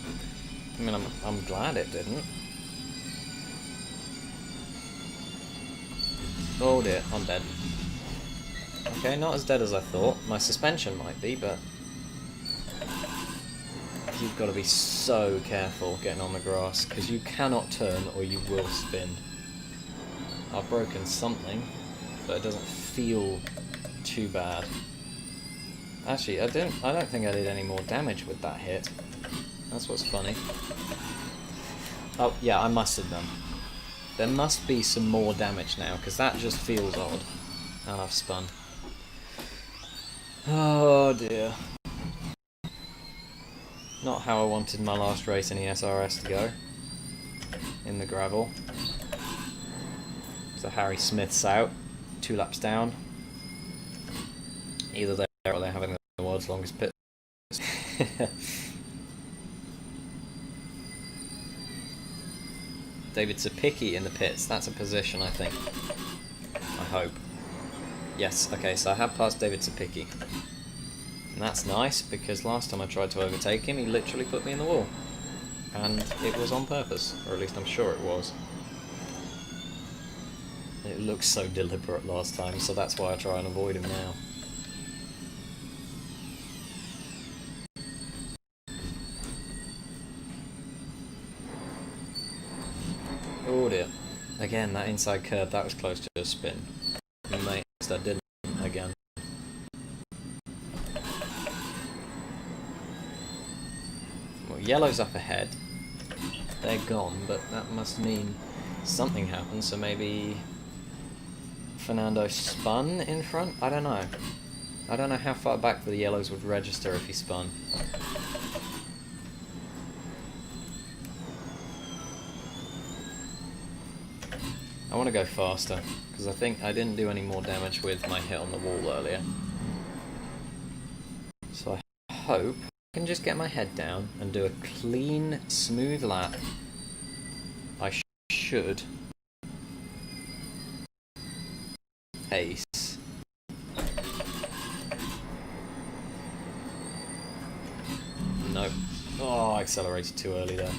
I mean, I'm glad it didn't. Oh dear, I'm dead. Okay, not as dead as I thought. My suspension might be, but... You've got to be so careful getting on the grass, because you cannot turn or you will spin. I've broken something, but it doesn't feel too bad. Actually, I don't think I did any more damage with that hit. That's what's funny. Oh, yeah, I must have done. There must be some more damage now, because that just feels odd. And I've spun. Oh dear. Not how I wanted my last race in ESRS to go. In the gravel. So Harry Smith's out. 2 laps down. Either there or they're having the world's longest pit. David Sapicki in the pits. That's a position, I think. I hope. Yes, okay, so I have passed David Sapicki. And that's nice, because last time I tried to overtake him, he literally put me in the wall. And it was on purpose, or at least I'm sure it was. It looked so deliberate last time, so that's why I try and avoid him now. Oh dear. Again, that inside curb, that was close to a spin. Mate, I didn't again. Well, yellow's up ahead. They're gone, but that must mean something happened, so maybe Fernando spun in front? I don't know. I don't know how far back the yellows would register if he spun. I want to go faster, because I think I didn't do any more damage with my hit on the wall earlier. So I hope I can just get my head down and do a clean, smooth lap. I should pace. Nope. Oh, I accelerated too early there.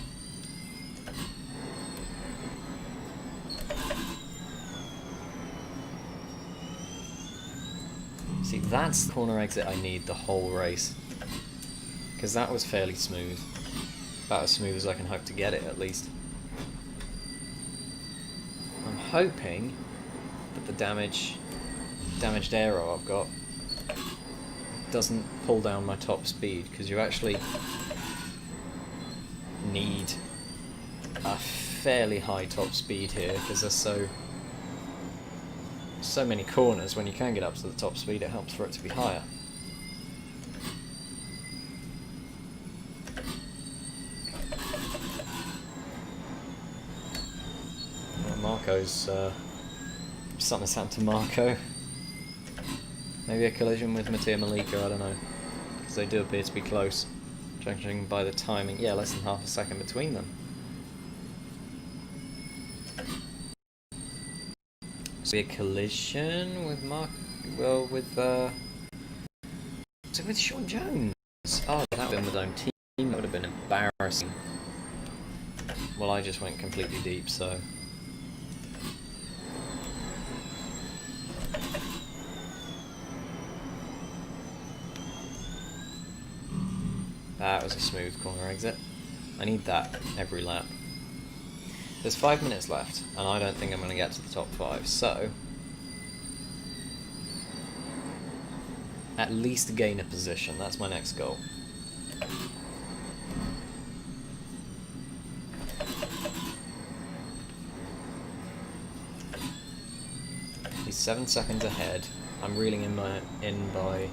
See, that's the corner exit I need the whole race. Because that was fairly smooth. About as smooth as I can hope to get it, at least. I'm hoping that the damaged aero I've got doesn't pull down my top speed, because you actually need a fairly high top speed here, because there's so many corners. When you can get up to the top speed, it helps for it to be higher. Marco's, something's happened to Marco. Maybe a collision with Mattia Malika, I don't know. Because they do appear to be close, judging by the timing. Yeah, less than half a second between them. So a collision with with Sean Jones. Oh, that would have been with own team. That would have been embarrassing. Well, I just went completely deep, so. That was a smooth corner exit. I need that every lap. There's 5 minutes left, and I don't think I'm going to get to the top 5, so at least gain a position. That's my next goal. He's 7 seconds ahead. I'm reeling in by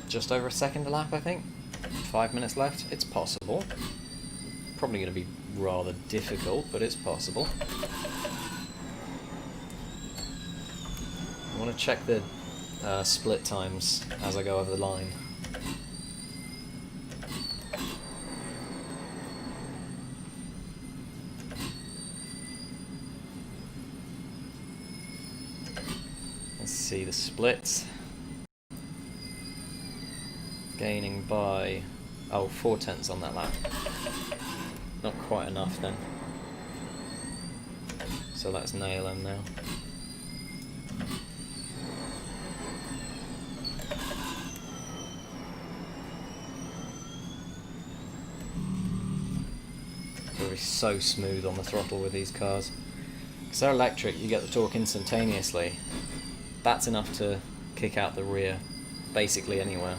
just over a second a lap, I think. 5 minutes left. It's possible. Probably going to be rather difficult, but it's possible. I want to check the split times as I go over the line. Let's see the splits. Gaining by 4/10 on that lap. Not quite enough then. So let's nail him now. It'll be so smooth on the throttle with these cars. Because they're electric, you get the torque instantaneously. That's enough to kick out the rear, basically anywhere.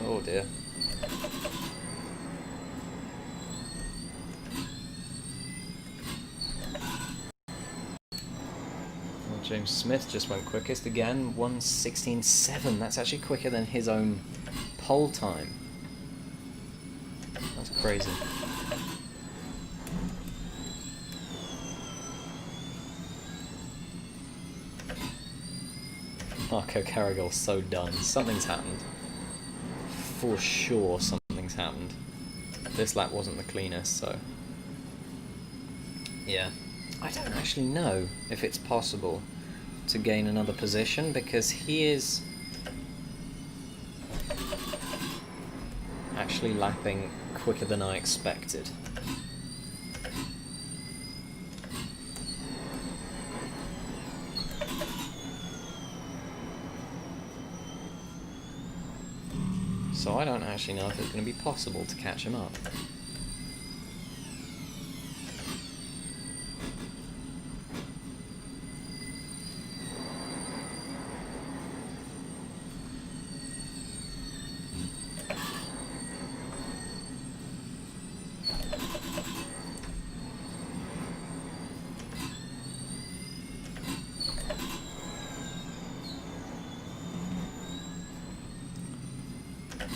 Oh dear. Well, James Smith just went quickest again, 1:16.7. That's actually quicker than his own pole time. That's crazy. Marco Carraghal's so done. Something's happened. For sure something's happened. This lap wasn't the cleanest, so yeah. I don't actually know if it's possible to gain another position, because he is actually lapping quicker than I expected. So I don't actually know if it's going to be possible to catch him up.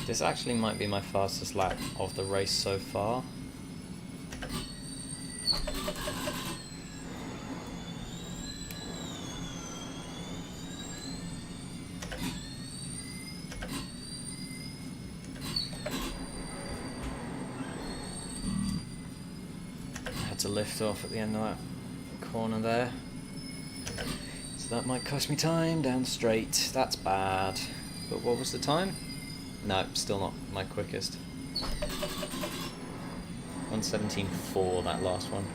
This actually might be my fastest lap of the race so far. I had to lift off at the end of that corner there. So that might cost me time down the straight. That's bad. But what was the time? No, still not my quickest. 1:17.4, that last one.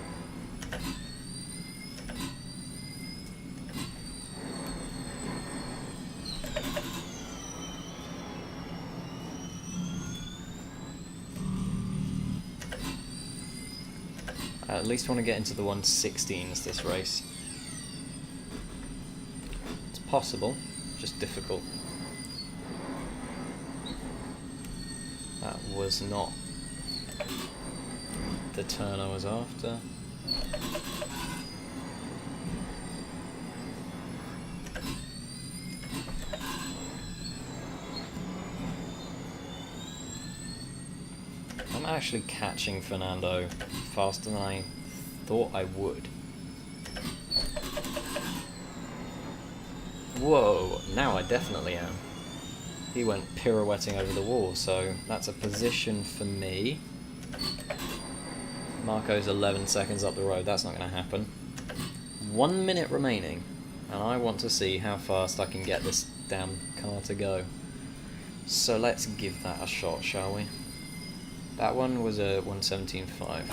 I at least want to get into the 1:16s this race. It's possible, just difficult. That was not the turn I was after. actually catching Fernando faster than I thought I would. Whoa, now I definitely am. He went pirouetting over the wall, so that's a position for me. Marco's 11 seconds up the road, that's not going to happen. 1 minute remaining, and I want to see how fast I can get this damn car to go. So let's give that a shot, shall we? That one was a 117.5.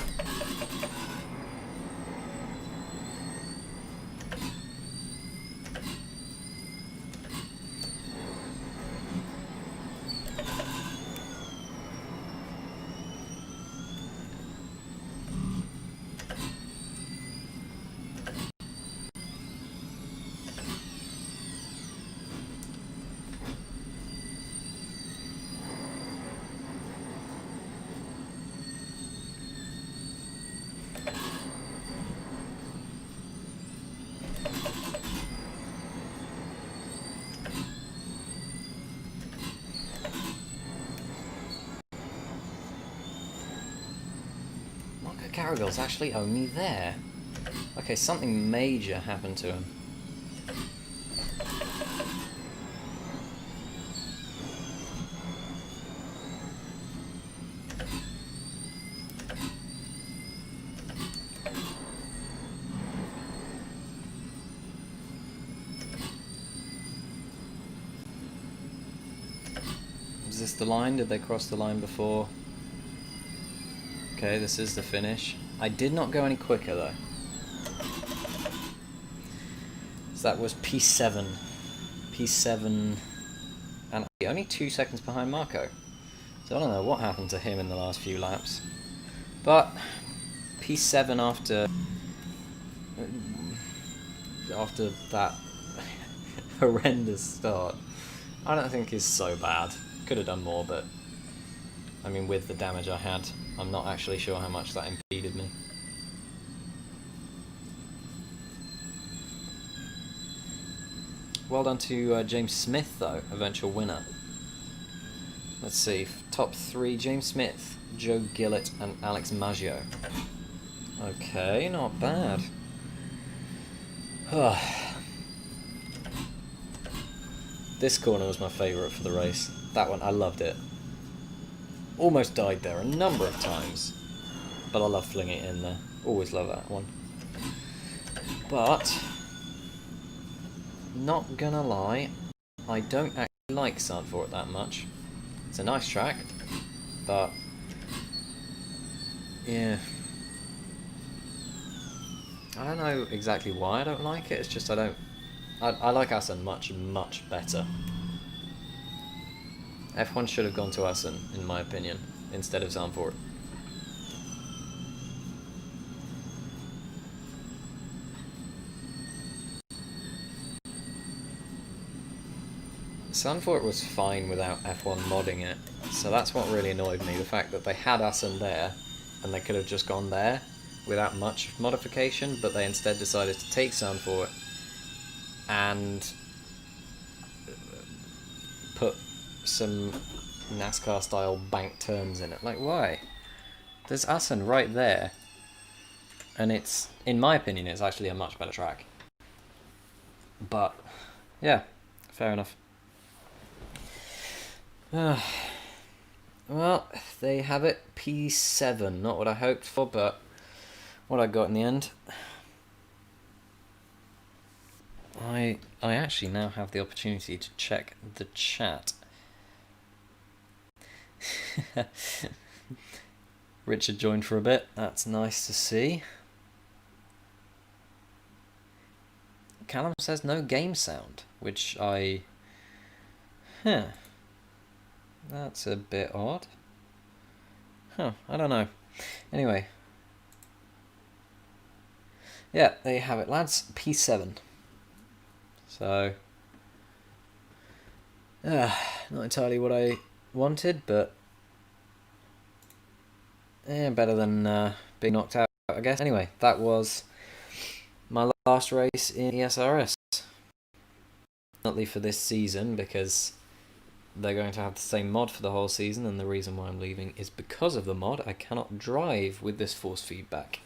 Carragher's actually only there. Okay, something major happened to him. Was this the line? Did they cross the line before? Okay, this is the finish. I did not go any quicker though. So that was P7. P7 and only 2 seconds behind Marco. So I don't know what happened to him in the last few laps. But P7 after that horrendous start, I don't think is so bad. Could have done more, but I mean, with the damage I had, I'm not actually sure how much that impeded me. Well done to James Smith, though, eventual winner. Let's see, top 3, James Smith, Joe Gillett and Alex Maggio. Okay, not bad. This corner was my favourite for the race. That one, I loved it. Almost died there a number of times, but I love flinging it in there. Always love that one. But, not gonna lie, I don't actually like Zandvoort that much. It's a nice track, but yeah, I don't know exactly why I don't like it. It's just I like Assen much better. F1 should have gone to Assen, in my opinion, instead of Zandvoort. Zandvoort was fine without F1 modding it, so that's what really annoyed me, the fact that they had Assen there, and they could have just gone there without much modification, but they instead decided to take Zandvoort and put some NASCAR-style bank turns in it. Like, why? There's Assen right there, and it's, in my opinion, it's actually a much better track. But, yeah, fair enough. Well, there you have it. P7. Not what I hoped for, but what I got in the end. I actually now have the opportunity to check the chat. Richard joined for a bit. That's nice to see. Callum says no game sound, which I... That's a bit odd. I don't know. Anyway. Yeah, there you have it, lads. P7. So... not entirely what I wanted, but... better than being knocked out, I guess. Anyway, that was my last race in ESRS. Not for this season, because they're going to have the same mod for the whole season, and the reason why I'm leaving is because of the mod. I cannot drive with this force feedback.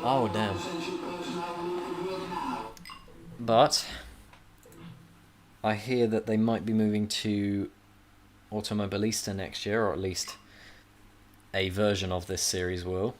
Oh, damn. But I hear that they might be moving to Automobilista next year, or at least a version of this series will.